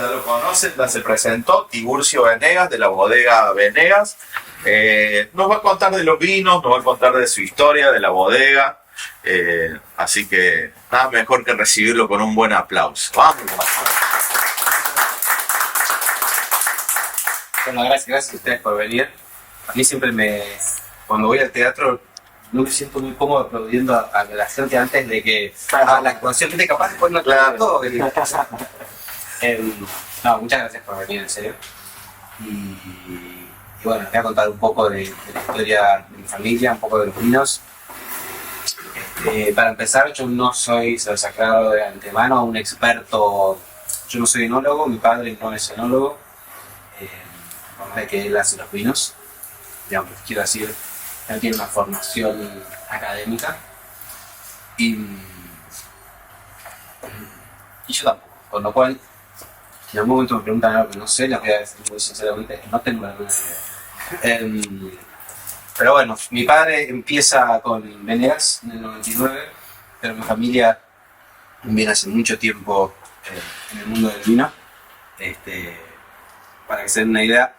No lo conocen, ya se presentó Tiburcio Venegas de la bodega Venegas. Nos va a contar de los vinos, nos va a contar de su historia, de la bodega. Así que nada mejor que recibirlo con un buen aplauso. ¡Vamos! Bueno, gracias a ustedes por venir. A mí siempre cuando voy al teatro, no me siento muy cómodo aplaudiendo a la gente antes de que haga la actuación. ¿Viste? Capaz después no claro. Todo. No, muchas gracias por venir, en serio. Y bueno, les voy a contar un poco de la historia de mi familia, un poco de los vinos. Para empezar, yo no soy, se los aclaro de antemano, un experto. Yo no soy enólogo, mi padre no es enólogo. Por más de que él hace los vinos, digamos, quiero decir, él tiene una formación académica y yo tampoco, con lo cual, si en algún momento me preguntan algo que no sé, les voy a decir muy sinceramente, no tengo la menor idea. Pero bueno, mi padre empieza con Venegas en el 99, pero mi familia viene hace mucho tiempo en el mundo del vino. Para que se den una idea,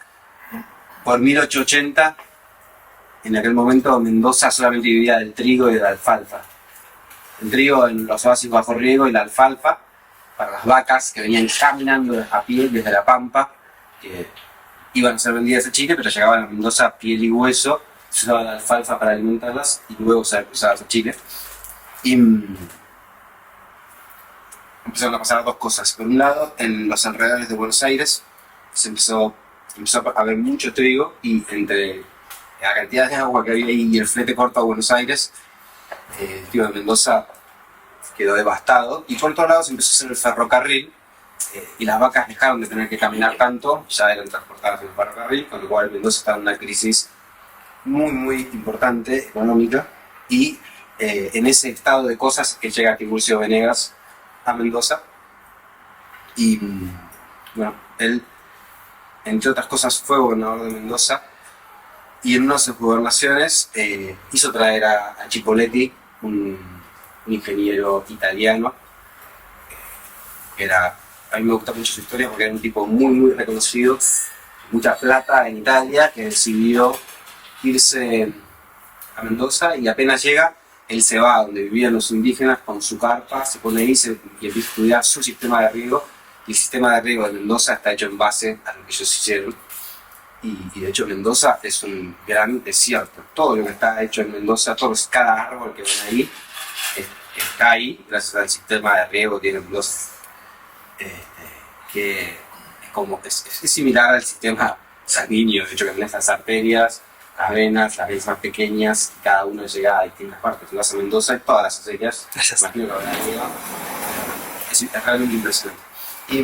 por 1880, en aquel momento Mendoza solamente vivía del trigo y de la alfalfa. El trigo en los oasis bajo riego y la alfalfa para las vacas que venían caminando a pie desde la pampa, que iban a ser vendidas a Chile, pero llegaban a Mendoza piel y hueso, se usaba la alfalfa para alimentarlas y luego ser cruzadas a Chile. Y empezaron a pasar dos cosas. Por un lado, en los alrededores de Buenos Aires se empezó a haber mucho trigo y entre la cantidad de agua que había ahí y el flete corto a Buenos Aires, el trigo de Mendoza quedó devastado. Y por otro lado se empezó a hacer el ferrocarril y las vacas dejaron de tener que caminar tanto, ya eran transportadas en el ferrocarril, con lo cual Mendoza estaba en una crisis muy muy importante económica y en ese estado de cosas que llega Tiburcio Venegas a Mendoza y bueno, él entre otras cosas fue gobernador de Mendoza y en una de sus gobernaciones hizo traer a Chipoletti, un ingeniero italiano que a mí me gusta mucho su historia porque era un tipo muy muy reconocido, mucha plata en Italia, que decidió irse a Mendoza y apenas llega, él se va a donde vivían los indígenas con su carpa, se pone ahí y empieza a estudiar su sistema de riego. Y el sistema de riego de Mendoza está hecho en base a lo que ellos hicieron. Y de hecho Mendoza es un gran desierto. Todo lo que está hecho en Mendoza, cada árbol que ven ahí, está ahí gracias al sistema de riego que tiene Mendoza. Que es similar al sistema sanguíneo, de hecho que tiene estas arterias, las venas más pequeñas, y cada uno llega a distintas partes. Si vas a Mendoza, hay todas las arterias, imagino que habrá llegado. Es realmente impresionante. Y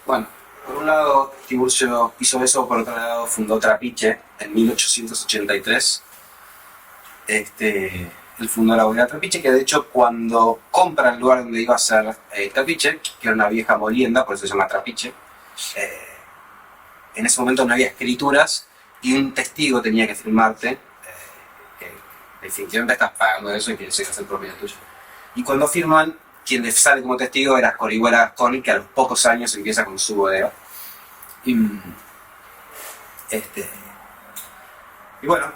bueno, por un lado Tiburcio hizo eso, por otro lado fundó Trapiche en 1883. Él fundó la bodega Trapiche, que de hecho cuando compra el lugar donde iba a ser Trapiche, que era una vieja molienda, por eso se llama Trapiche, en ese momento no había escrituras y un testigo tenía que firmarte que definitivamente estás pagando eso y que se hace propiedad tuya. Y cuando firman, quien le sale como testigo era Corihuela Gasconi, que a los pocos años empieza con su bodega. Y bueno,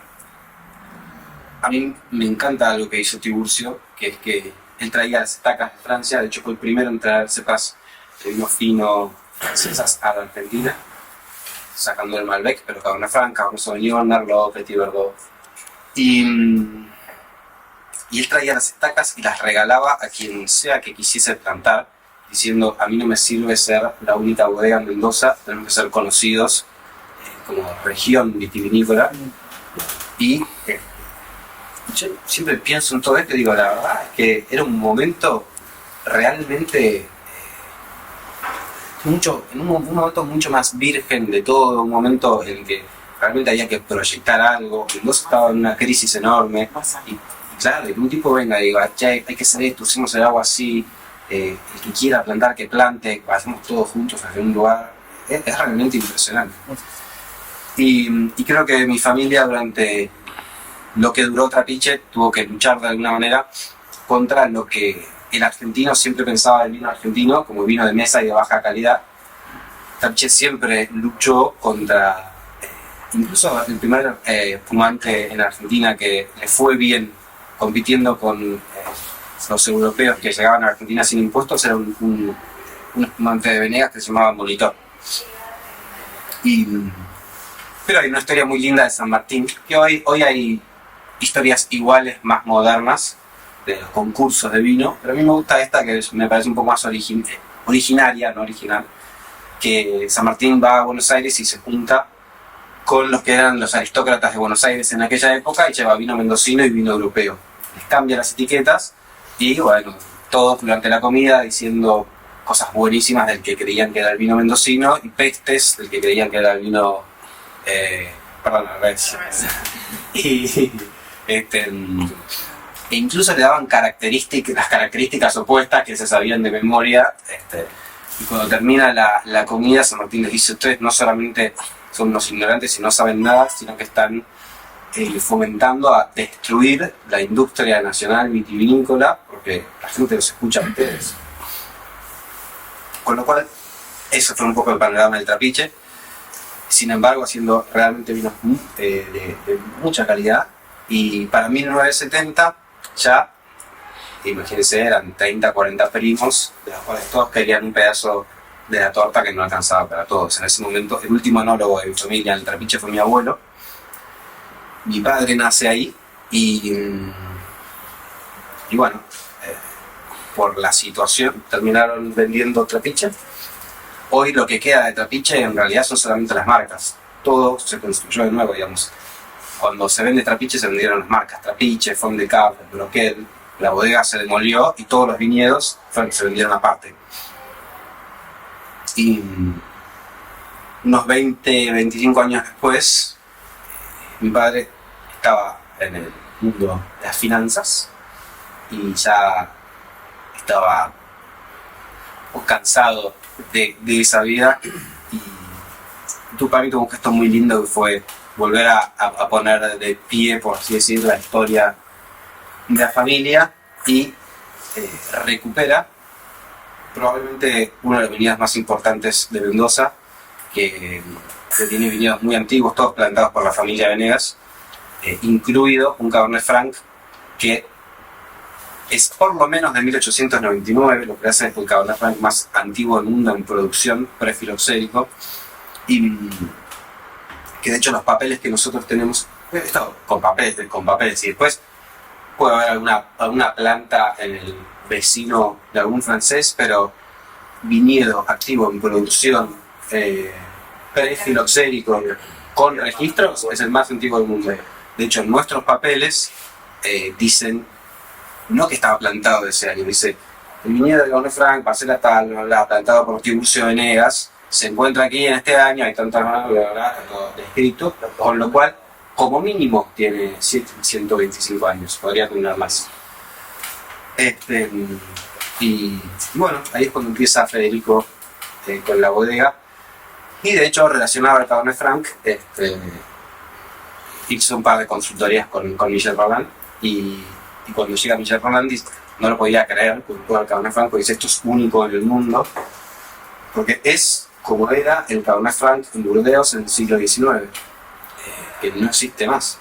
a mí me encanta algo que hizo Tiburcio, que es que él traía las estacas de Francia. De hecho fue el primero en traer cepas de vino fino francesas a la Argentina, sacando el Malbec, pero Cabernet Franc, Cabernet Sauvignon, Merlot, Petit Verdot. Y él traía las estacas y las regalaba a quien sea que quisiese plantar, diciendo: a mí no me sirve ser la única bodega en Mendoza, tenemos que ser conocidos como región vitivinícola. Y yo siempre pienso en todo esto y digo, la verdad es que era un momento realmente en un momento mucho más virgen de todo, un momento en el que realmente había que proyectar algo. Mendoza estaba en una crisis enorme y claro, que un tipo venga y diga: che, hay que hacer esto, usemos el agua así, el que quiera plantar que plante, hacemos todos juntos hacia un lugar, es realmente impresionante. Y creo que mi familia durante lo que duró Trapiche tuvo que luchar de alguna manera contra lo que el argentino siempre pensaba el vino argentino como vino de mesa y de baja calidad. Trapiche siempre luchó contra, incluso el primer espumante en Argentina que le fue bien compitiendo con los europeos que llegaban a Argentina sin impuestos, era un espumante de Venegas que se llamaba Molitor. Pero hay una historia muy linda de San Martín, que hoy hay historias iguales, más modernas, de los concursos de vino, pero a mí me gusta esta que me parece un poco más originaria, no original, que San Martín va a Buenos Aires y se junta con los que eran los aristócratas de Buenos Aires en aquella época y lleva vino mendocino y vino europeo. Les cambia las etiquetas y bueno, todos durante la comida diciendo cosas buenísimas del que creían que era el vino mendocino y pestes del que creían que era el vino perdón, al revés. E incluso le daban las características opuestas que se sabían de memoria. Y cuando termina la comida, San Martín les dice: ustedes no solamente son unos ignorantes y no saben nada, sino que están fomentando a destruir la industria nacional vitivinícola, porque la gente los escucha a ustedes. Con lo cual, eso fue un poco el panorama del Trapiche. Sin embargo, haciendo realmente vinos de mucha calidad. Y para 1970 ya, imagínense, eran 30, 40 primos, de los cuales todos querían un pedazo de la torta que no alcanzaba para todos. En ese momento, el último enólogo de mi familia en el Trapiche fue mi abuelo. Mi padre nace ahí y bueno, por la situación terminaron vendiendo Trapiche. Hoy lo que queda de Trapiche en realidad son solamente las marcas. Todo se construyó de nuevo, digamos. Cuando se vende Trapiche se vendieron las marcas Trapiche, Fond de Cab, Broquel. La bodega se demolió y todos los viñedos se vendieron aparte. Y unos 20, 25 años después, mi padre estaba en el mundo de las finanzas y ya estaba cansado de esa vida. Y tu padre tuvo un gesto muy lindo que fue volver a poner de pie, por así decir, la historia de la familia y recupera probablemente una de las viñedas más importantes de Mendoza, que tiene viñedos muy antiguos, todos plantados por la familia Venegas, incluido un Cabernet Franc que es por lo menos de 1899, lo que hace el Cabernet Franc más antiguo del mundo en producción, prefiloxérico, y que de hecho los papeles que nosotros tenemos, esto con papeles, y después puede haber alguna planta en el vecino de algún francés, pero viñedo activo en producción prefiloxérico con registros es el más antiguo del mundo. De hecho, en nuestros papeles dicen, no que estaba plantado ese año, dice el viñedo de Cabernet Franc, parcela tal, plantado por Tiburcio Venegas, se encuentra aquí en este año, hay tantas manos, está todo descrito, con lo cual, como mínimo, tiene 125 años, podría tener más. Y bueno, ahí es cuando empieza Federico con la bodega, y de hecho, relacionado al Cabernet Franc, hizo un par de consultorías con Michel Roland, y cuando llega Michel Roland no lo podía creer, con todo el Cabernet Franc, porque dice: esto es único en el mundo, porque es como era el Cabernet Franc en Burdeos en el siglo XIX, que no existe más.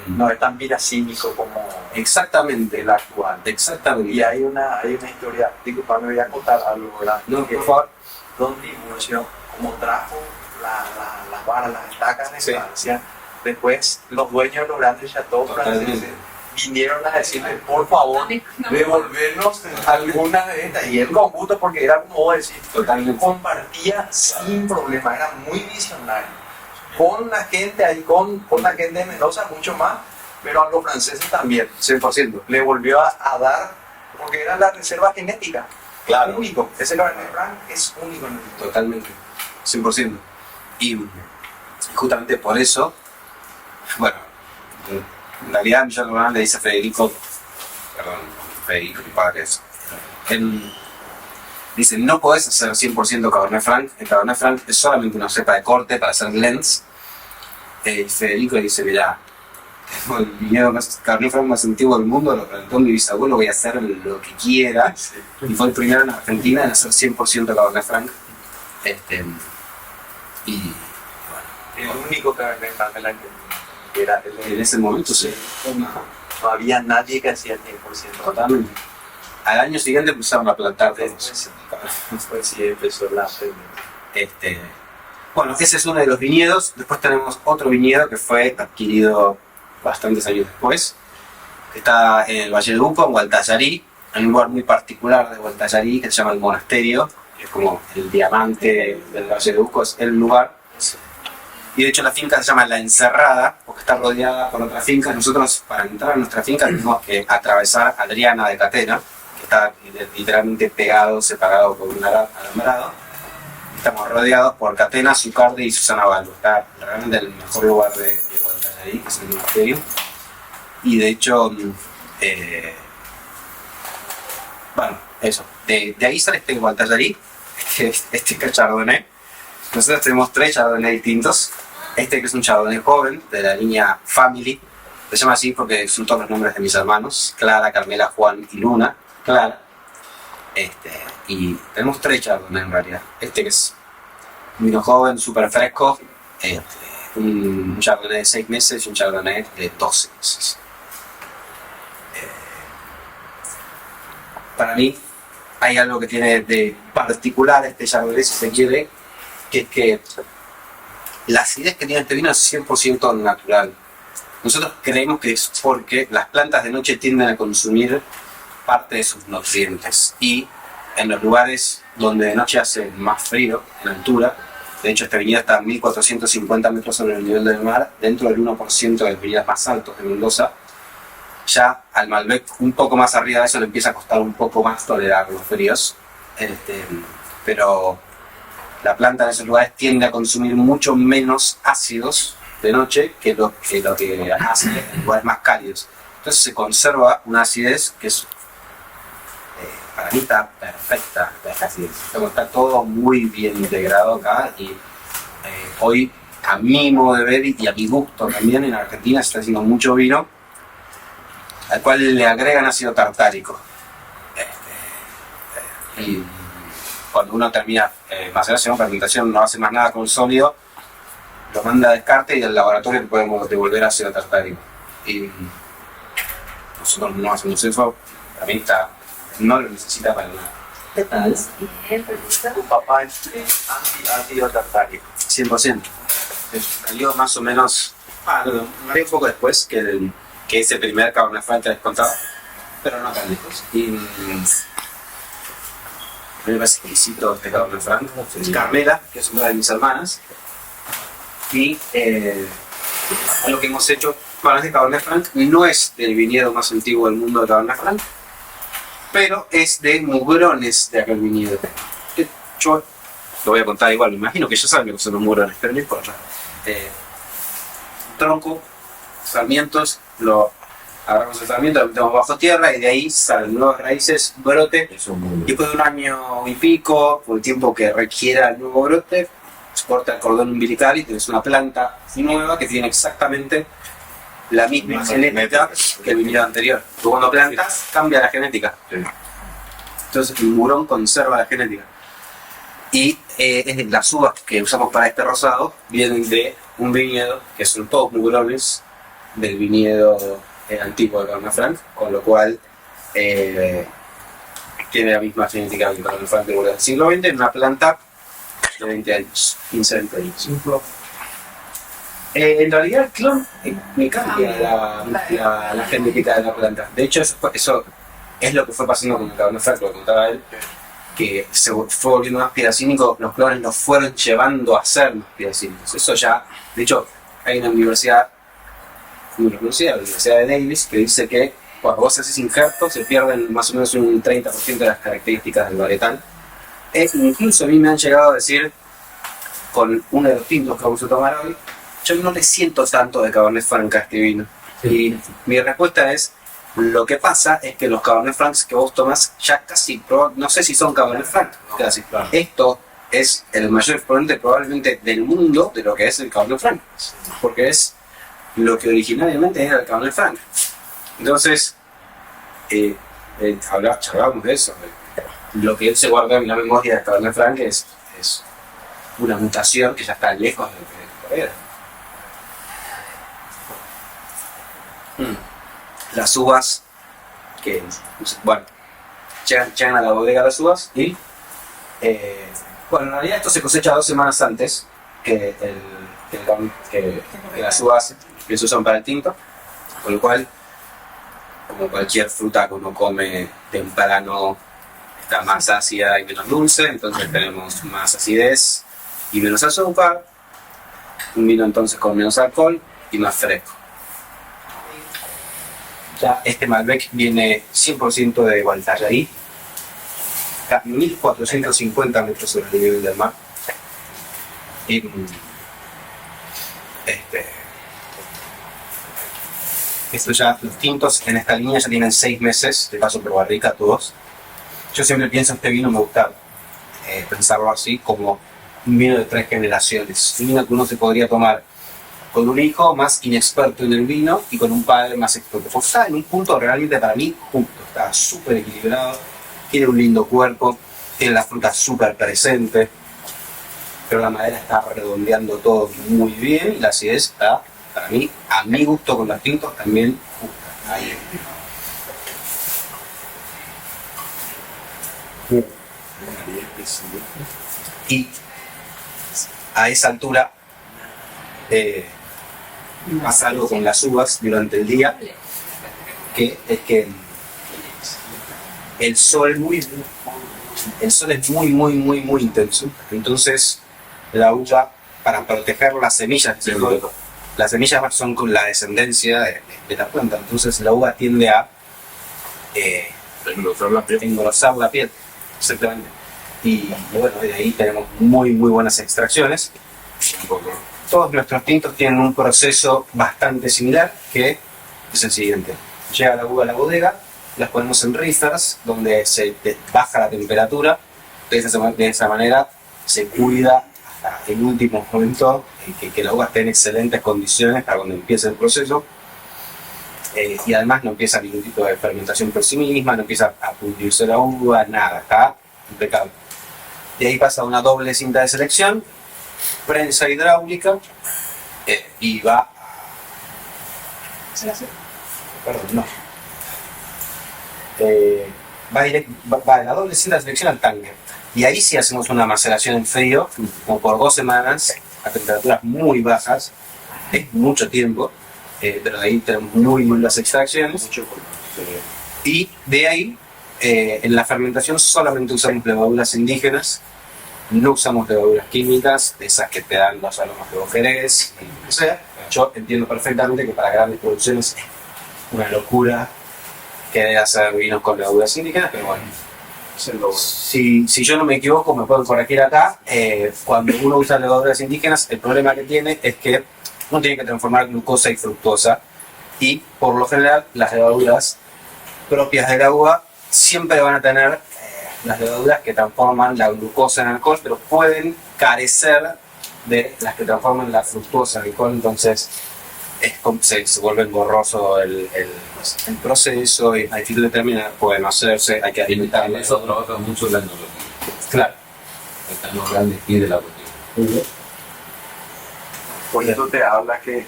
No es tan viracínico como Exactamente. el actual. Exactamente. Y hay una historia, disculpa, me voy a contar algo, ¿verdad? No, por favor. Don Tiburcio, como trajo las varas, las estacas de Francia, después los dueños de los grandes chateaux franceses vinieron a decirle: por favor, devolvernos alguna de estas. Y él con gusto, porque era como vos decís, Totalmente. compartía sin problema, era muy visionario. Con la gente ahí, con la gente de Mendoza mucho más, pero a los franceses también. 100%. Le volvió a dar, porque era la reserva genética. Claro. Único. Ese Cabernet Franc es único en el mundo. Totalmente. 100%. Y justamente por eso, bueno, en realidad Michel Roland le dice a Federico, mi padre es, él dice: no podés hacer 100% Cabernet Franc, el Cabernet Franc es solamente una cepa de corte para hacer blends. Y Federico le dice: mirá, tengo el viñedo más Cabernet Franc más antiguo del mundo, lo plantó mi bisabuelo, voy a hacer lo que quiera. Y fue el primero en Argentina en hacer 100% Cabernet Franc. Y El único Cabernet Franc en la Argentina. Era en ese momento sí. no había nadie que hacía el 100%. Totalmente. Al año siguiente empezaron a plantar todos. Después sí empezó la Bueno, ese es uno de los viñedos. Después tenemos otro viñedo que fue adquirido bastantes años después. Está en el Valle de Uco, en Gualtallarí, en un lugar muy particular de Gualtallarí que se llama el Monasterio, que es como el diamante del Valle de Uco, es el lugar. Y de hecho la finca se llama La Encerrada, porque está rodeada por otras fincas. Nosotros para entrar a nuestra finca tenemos que atravesar Adriana de Catena, que está literalmente pegado, separado por un alambrado. Estamos rodeados por Catena, Zucardi y Susana Balbo. Está realmente el mejor lugar de Gualtallarí, que es el Monasterio. Y de hecho, bueno, eso. De ahí sale este Gualtallarí, este Chardonnay. Nosotros tenemos 3 Chardonnay distintos. Este que es un Chardonnay joven, de la línea Family. Se llama así porque son todos los nombres de mis hermanos. Clara, Carmela, Juan y Luna. Clara. Y tenemos 3 Chardonnay en realidad. Este que es un vino joven, súper fresco. Un Chardonnay de 6 meses y un Chardonnay de 12 meses. Para mí hay algo que tiene de particular este Chardonnay, si se quiere, que es que la acidez que tiene este vino es 100% natural. Nosotros creemos que es porque las plantas de noche tienden a consumir parte de sus nutrientes, y en los lugares donde de noche hace más frío, en altura, de hecho este viñedo está a 1450 metros sobre el nivel del mar, dentro del 1% de los viñedos más altos de Mendoza. Ya al Malbec un poco más arriba de eso le empieza a costar un poco más tolerar los fríos, pero la planta en esos lugares tiende a consumir mucho menos ácidos de noche que lo que hace en lugares más cálidos. Entonces se conserva una acidez que es, para mí está perfecta, esta acidez. Está todo muy bien integrado acá, y hoy a mi modo de ver y a mi gusto también en Argentina se está haciendo mucho vino al cual le agregan ácido tartárico. Y cuando uno termina maceración o fermentación, no hace más nada con el sólido, lo manda a descarte y al laboratorio le podemos devolver ácido tartárico. Y nosotros no hacemos eso, la vista no lo necesita para nada. ¿Qué tal? Bien, Tu papá es ácido tartárico. 100%. Salió más o menos, un poco después que ese primer Cabernet Franc que les contaba, pero no tan lejos. Y me parece exquisito este Cabernet Franc. Carmela, que es una de mis hermanas, y lo que hemos hecho con este Cabernet Franc no es del viñedo más antiguo del mundo de Cabernet Franc, pero es de mugrones de aquel viñedo. Yo lo voy a contar igual, me imagino que ya saben lo que son los mugrones, pero no importa. Tronco, sarmientos, lo agarramos el sarmiento, lo metemos bajo tierra y de ahí salen nuevas raíces, brote. Después de un año y pico, por el tiempo que requiera el nuevo brote, se corta el cordón umbilical y tienes una planta nueva que tiene exactamente la misma genética que el viñedo anterior. Tú cuando plantas, cambia la genética. Entonces el mugrón conserva la genética. Y las uvas que usamos para este rosado vienen de un viñedo que son todos mugrones del viñedo antiguo de Cabernet Franc, con lo cual tiene la misma genética que el Cabernet Franc del siglo XX, en una planta de 20 años, 15-20 años. En realidad el clon me cambia la genética de la planta. De hecho eso es lo que fue pasando con el Cabernet Franc, lo contaba él, que se fue volviendo más piracínico, los clones los fueron llevando a ser más piracínicos. Eso ya, de hecho, hay una universidad muy reconocida, la Universidad de Davis, que dice que cuando vos haces injertos se pierden más o menos un 30% de las características del varietal. Incluso a mí me han llegado a decir, con uno de los tintos que vamos a tomar hoy, yo no le siento tanto de Cabernet Franc a este vino. Y mi respuesta es, lo que pasa es que los Cabernet Francs que vos tomás ya casi, no sé si son Cabernet Franc, casi. Claro. Esto es el mayor exponente probablemente del mundo de lo que es el Cabernet Franc, porque es lo que originariamente era el Cabernet Franc. Entonces, charlábamos de eso. Lo que él se guardó en la memoria del Cabernet Franc es una mutación que ya está lejos de lo que era. Las uvas que, bueno, llegan a la bodega las uvas y, bueno, en realidad esto se cosecha 2 semanas antes que las uvas que se usan para el tinto, con lo cual, como cualquier fruta que uno come temprano, está más ácida y menos dulce, entonces tenemos más acidez y menos azúcar, un vino entonces con menos alcohol y más fresco. Ya este Malbec viene 100% de Gualtallarí, a 1450 metros sobre el nivel del mar. Y, esto ya, los tintos en esta línea ya tienen 6 meses de paso por barrica todos. Yo siempre pienso este vino, me gusta pensarlo así, como un vino de 3 generaciones. Un vino que uno se podría tomar con un hijo más inexperto en el vino y con un padre más experto. Porque está en un punto realmente para mí justo, está súper equilibrado, tiene un lindo cuerpo, tiene la fruta súper presente, pero la madera está redondeando todo muy bien y la acidez está, para mí, a mi gusto con los tintos también justa. Ahí. Y a esa altura pasa algo con las uvas durante el día, que es que el sol es muy intenso. Entonces la uva, para proteger las semillas, las semillas son con la descendencia de la planta, entonces la uva tiende a engrosar la piel, exactamente. Y bueno, de ahí tenemos muy buenas extracciones. Todos nuestros tintos tienen un proceso bastante similar, que es el siguiente: llega la uva a la bodega, las ponemos en reefers, donde se baja la temperatura, de esa manera se cuida hasta el último momento que la uva esté en excelentes condiciones para cuando empiece el proceso. Y además no empieza ningún tipo de fermentación por sí misma, no empieza a pudrirse la uva, nada, está impecable. De ahí pasa una doble cinta de selección, prensa hidráulica, y va va de la doble cinta de selección al tanque. Y ahí sí hacemos una maceración en frío, como por 2 semanas, a temperaturas muy bajas, es mucho tiempo, pero de ahí tenemos muy lindas extracciones. Y de ahí, en la fermentación solamente usamos levaduras indígenas, no usamos levaduras químicas, de esas que te dan los aromas que vos querés. O sea, yo entiendo perfectamente que para grandes producciones es una locura querer hacer vinos con levaduras indígenas, pero bueno, si yo no me equivoco, me pueden corregir acá, cuando uno usa levaduras indígenas, el problema que tiene es que uno tiene que transformar glucosa y fructosa, y por lo general las levaduras propias de la uva siempre van a tener las levaduras que transforman la glucosa en alcohol, pero pueden carecer de las que transforman la fructosa en alcohol, entonces se vuelve engorroso el proceso y a difícil de terminar, puede no hacerse, hay que alimentar. En eso trabaja mucho la enología. Claro. Están los grandes pies de la botella. Por eso te habla que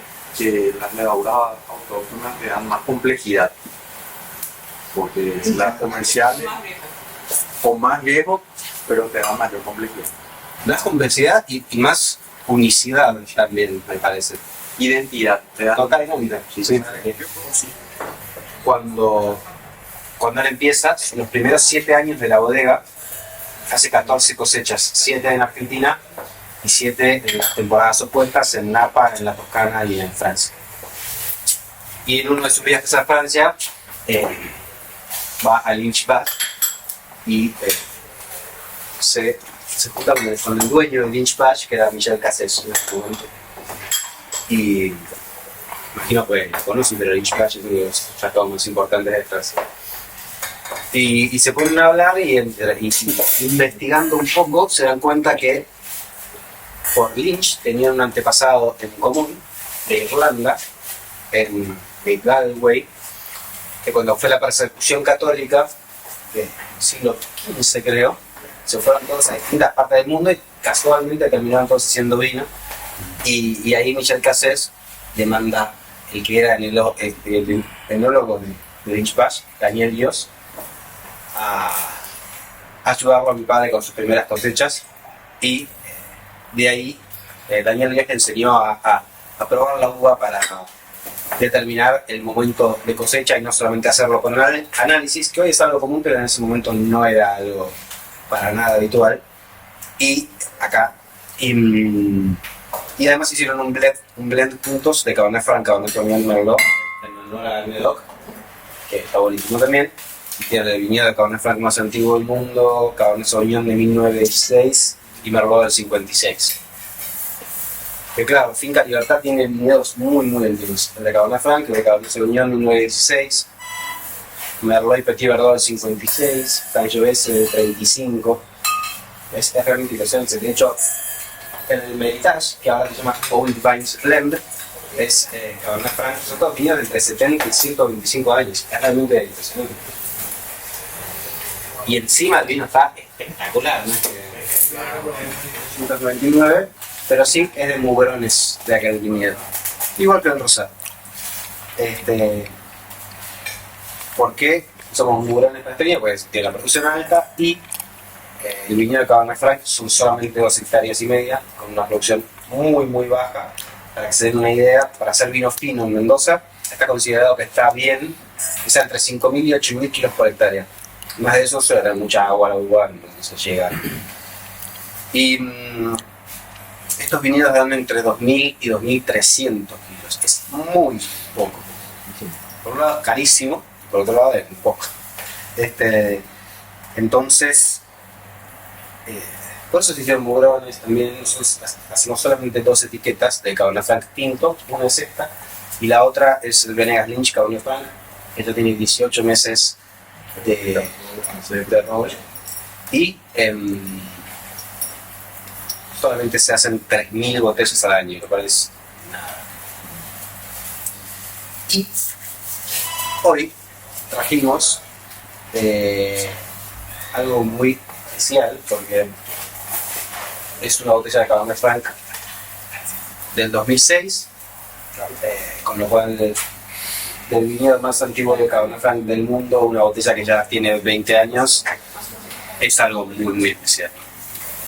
las levaduras autóctonas te dan más complejidad, porque las comerciales o más viejo, pero te dan mayor complejidad. Más complejidad y más unicidad también, me parece. Identidad, te da Total identidad. Sí. Cuando él empieza, los primeros 7 años de la bodega, hace 14 cosechas, 7 en Argentina y 7 en las temporadas opuestas en Napa, en la Toscana y en Francia. Y en uno de sus viajes a Francia, va a Lynch-Bath y se junta con el dueño de Lynch-Bath, que era Michel Cassés en ese momento. Y imagino que la conocen, pero Lynch-Bath es uno de los tratados más importantes de Francia. Y se ponen a hablar y investigando un poco se dan cuenta que por Lynch tenían un antepasado en común de Irlanda en Galway, que cuando fue la persecución católica, del siglo XV creo, se fueron todos a distintas partes del mundo y casualmente terminaron todos haciendo vino. Y ahí Michel Cassés demanda el que era el enólogo de Lynch Bass, Daniel Dios, a ayudarlo a mi padre con sus primeras cosechas. Y de ahí Daniel Dios le enseñó a probar la uva para determinar el momento de cosecha y no solamente hacerlo con análisis, que hoy es algo común, pero en ese momento no era algo para nada habitual. Y acá, y además hicieron un blend juntos de Cabernet Franc, Cabernet Sauvignon y Merlot, en honor a Medoc, que está buenísimo también. Tiene el viñedo de Cabernet Franc más antiguo del mundo, Cabernet Sauvignon de 1916 y Merlot del 56. Que claro, Finca Libertad tiene viñedos muy antiguos. El de Cabernet Franc, el de Cabernet Sauvignon 1916, Merlot y Petit Verdot del 56, Sangiovese del 35. Es realmente interesante. De hecho, el Meritage, que ahora se llama Old Vines Blend, es Cabernet Franc, son todos viñedos entre 70 y 125 años. Es realmente impresionante. Y encima el vino está espectacular, ¿no? 129, pero sí es de mugrones de aquel viñedo. Igual que el rosado. ¿Por qué somos mugrones para este viñedo? Pues tiene la producción alta y el viñedo de Cabernet Franc son solamente 2,5 hectáreas, con una producción muy baja. Para que se den una idea, para hacer vino fino en Mendoza, está considerado que está bien, que sea entre 5.000 y 8.000 kilos por hectárea. Más de eso suele tener mucha agua, la uva, no se llega. Y estos viñedos dan entre 2.000 y 2.300 kilos. Es muy poco. Por un lado es carísimo, por otro lado es muy poco. Entonces, por eso se hicieron mugrones también. Hacemos solamente 2 etiquetas de Cabernet Franc tinto, una es esta y la otra es el Venegas Lynch Cabernet Franc. Esto tiene 18 meses de roble y solamente se hacen 3.000 botellas al año, lo cual es nada. Y hoy trajimos algo muy especial porque es una botella de Cabernet Franc del 2006, con lo cual del viñedo más antiguo de Cabernet Franc del mundo, una botella que ya tiene 20 años, es algo muy especial.